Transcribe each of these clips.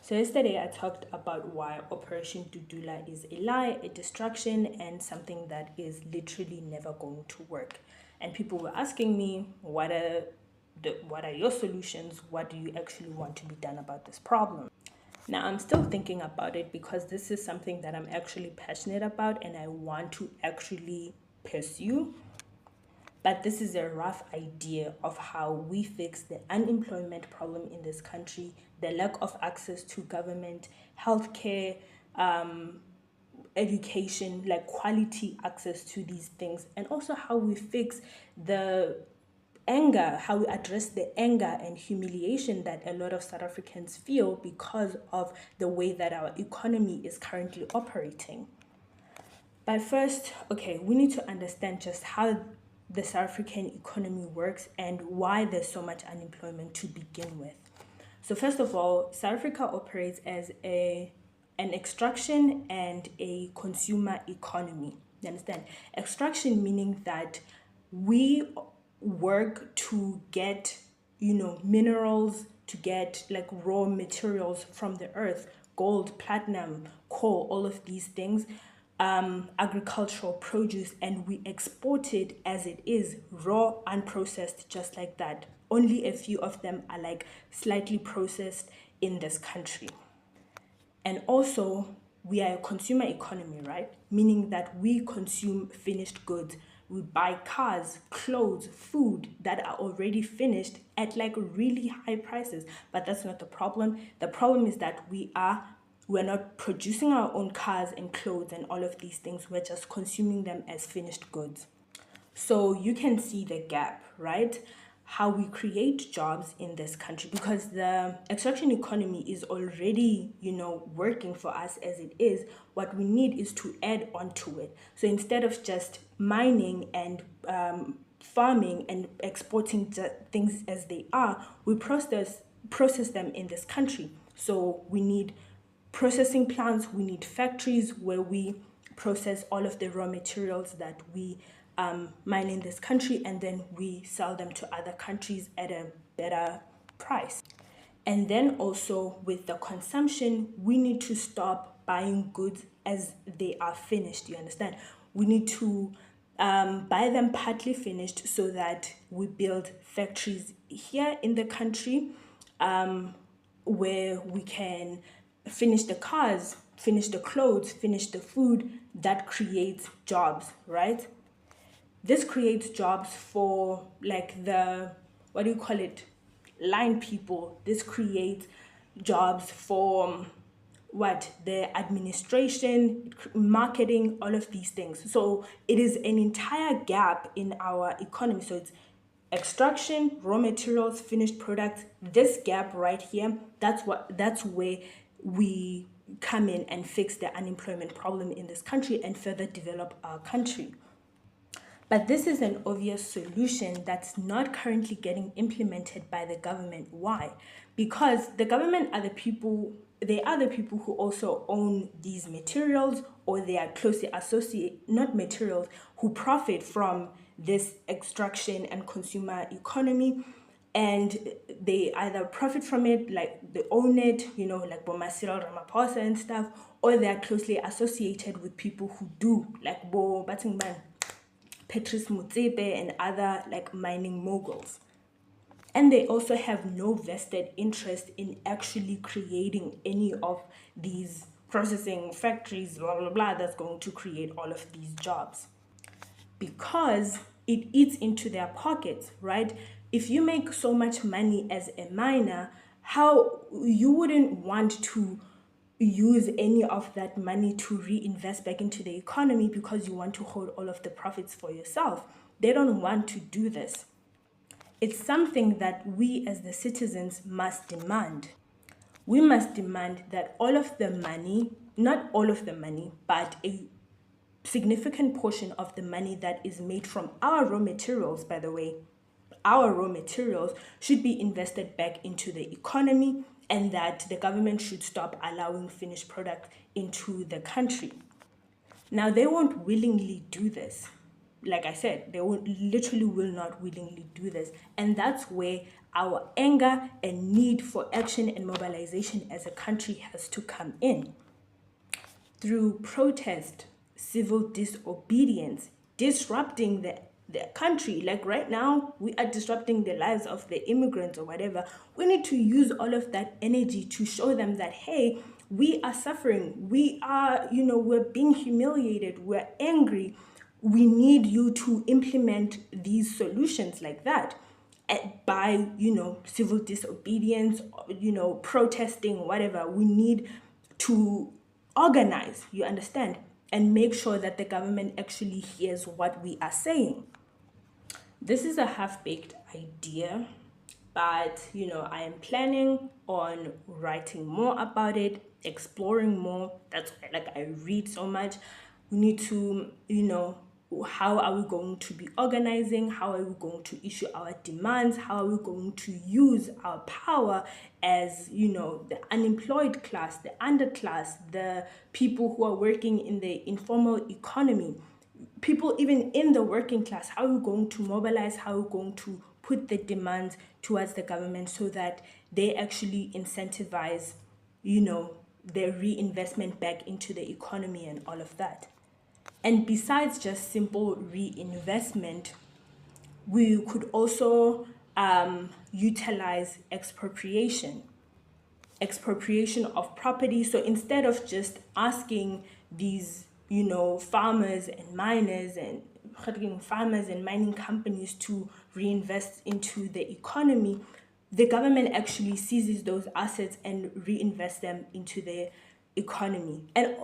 So yesterday I talked about why Operation Dudula is a lie, a distraction, and something that is literally never going to work. And people were asking me, what are your solutions? What do you actually want to be done about this problem? Now I'm still thinking about it because this is something that I'm actually passionate about and I want to actually pursue. But this is a rough idea of how we fix the unemployment problem in this country, the lack of access to government, healthcare, education, like quality access to these things, and also how we fix the anger, how we address the anger and humiliation that a lot of South Africans feel because of the way that our economy is currently operating. But first, okay, we need to understand just how the South African economy works and why there's so much unemployment to begin with. So first of all, South Africa operates as an extraction and a consumer economy. You understand? Extraction meaning that we work to get, minerals, to get like raw materials from the earth, gold, platinum, coal, all of these things, agricultural produce, and we export it as it is, raw, unprocessed, just like that. Only a few of them are like slightly processed in this country. And also, we are a consumer economy, right? Meaning that we consume finished goods. We buy cars, clothes, food that are already finished at like really high prices. But that's not the problem. The problem is that we're not producing our own cars and clothes and all of these things. We're just consuming them as finished goods. So you can see the gap, right? How we create jobs in this country, because the extraction economy is already, working for us as it is. What we need is to add on to it. So instead of just mining and farming and exporting things as they are, we process them in this country. So we need processing plants, we need factories where we process all of the raw materials that we mine in this country, and then we sell them to other countries at a better price. And then also with the consumption, we need to stop buying goods as they are finished. You understand? We need to buy them partly finished so that we build factories here in the country where we can finish the cars, finish the clothes, finish the food. That creates jobs, right? This creates jobs for like the, line people. This creates jobs for the administration, marketing, all of these things. So it is an entire gap in our economy. So it's extraction, raw materials, finished products. This gap right here, that's where we come in and fix the unemployment problem in this country and further develop our country. But this is an obvious solution that's not currently getting implemented by the government. Why? Because the government are the people who also own these materials, or they are closely associated, not materials, who profit from this extraction and consumer economy. And they either profit from it, like they own it, like Boma Cyril Ramaphosa and stuff, or they are closely associated with people who do, like Bo Batingban, Patrice Motsepe, and other like mining moguls. And they also have no vested interest in actually creating any of these processing factories, blah, blah, blah, that's going to create all of these jobs. Because it eats into their pockets, right? If you make so much money as a miner, how you wouldn't want to use any of that money to reinvest back into the economy because you want to hold all of the profits for yourself. They don't want to do this. It's something that we as the citizens must demand. We must demand that all of the money, not all of the money, but a significant portion of the money that is made from our raw materials, by the way, our raw materials should be invested back into the economy, and that the government should stop allowing finished product into the country. Now, they won't willingly do this. Like I said, they literally will not willingly do this. And that's where our anger and need for action and mobilization as a country has to come in. Through protest, civil disobedience, disrupting the country. Like right now, we are disrupting the lives of the immigrants or whatever. We need to use all of that energy to show them that, hey, we are suffering. We are, we're being humiliated. We're angry. We need you to implement these solutions like that by, civil disobedience, protesting, whatever. We need to organize, you understand, and make sure that the government actually hears what we are saying. This is a half-baked idea, but I am planning on writing more about it, exploring more. That's why, like, I read so much. We need to, how are we going to be organizing? How are we going to issue our demands? How are we going to use our power as, the unemployed class, the underclass, the people who are working in the informal economy, people even in the working class? How are we going to mobilize? How are we going to put the demands towards the government so that they actually incentivize, their reinvestment back into the economy and all of that? And besides just simple reinvestment, we could also utilize expropriation of property. So instead of just asking these, farmers and mining companies to reinvest into the economy, the government actually seizes those assets and reinvests them into the economy. And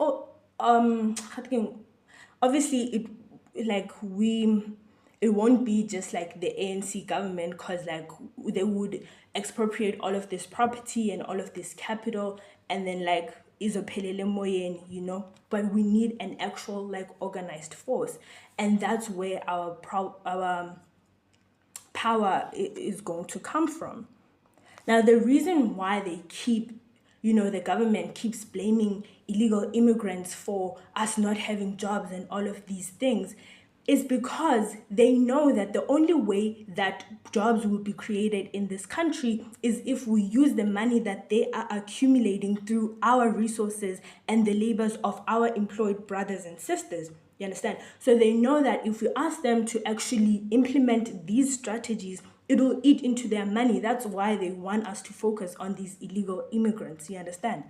obviously it won't be just like the ANC government, because like they would expropriate all of this property and all of this capital and then like izophelele moyeni, but we need an actual like organized force, and that's where our power is going to come from. Now, the reason why they keep, the government keeps blaming illegal immigrants for us not having jobs and all of these things is because they know that the only way that jobs will be created in this country is if we use the money that they are accumulating through our resources and the labors of our employed brothers and sisters. You understand? So they know that if we ask them to actually implement these strategies, it will eat into their money. That's why they want us to focus on these illegal immigrants. You understand?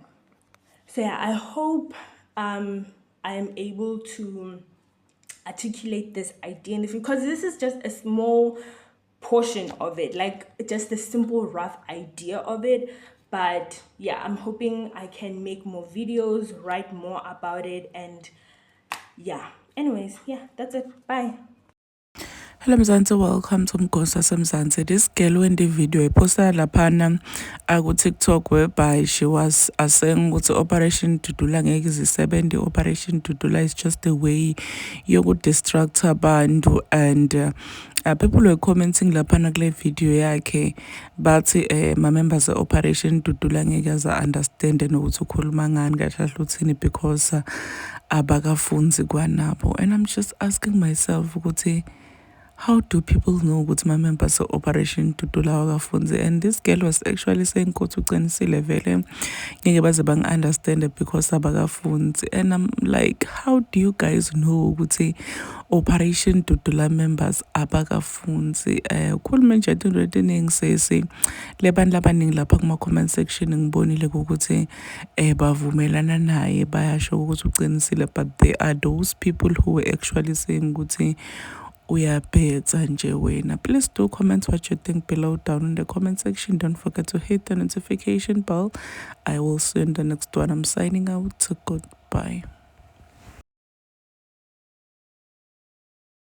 So yeah, I hope I am able to articulate this idea, because this is just a small portion of it, like just a simple rough idea of it. But yeah, I'm hoping I can make more videos, write more about it, and yeah, anyways, yeah, that's it. Bye. Hello Mzansi, welcome to Mgosa Mzansi. This girl in the video I posted lapana ku TikTok whereby she was saying what Operation Dudula ngeke zisebenze. Operation Dudula is just a way yoku distract abantu, and people were commenting lapana kule video yakhe bathi ma members of Operation Dudula ngeke aza understand nokuthi ukhuluma ngani kahle uthini because abakafunzi kwanabo. And I'm just asking myself ukuthi how do people know what my members of Operation Dudula wakafunzi? And this girl was actually saying ukuthi uqinisile vele ngeke baze bang understand it because abakafunzi. And I'm like, how do you guys know ukuthi Operation Dudula members abakafunzi? Ukhuluma nje into eningi sesi lebantu labaningi lapha kuma comment section ngibonile ukuthi bavumelana naye bayasho ukuthi uqinisile, but there are those people who were actually saying ukuthi uyaphetha nje wena. Please do comment what you think below down in the comment section. Don't forget to hit the notification bell. I will see you in the next one. I'm signing out. Goodbye.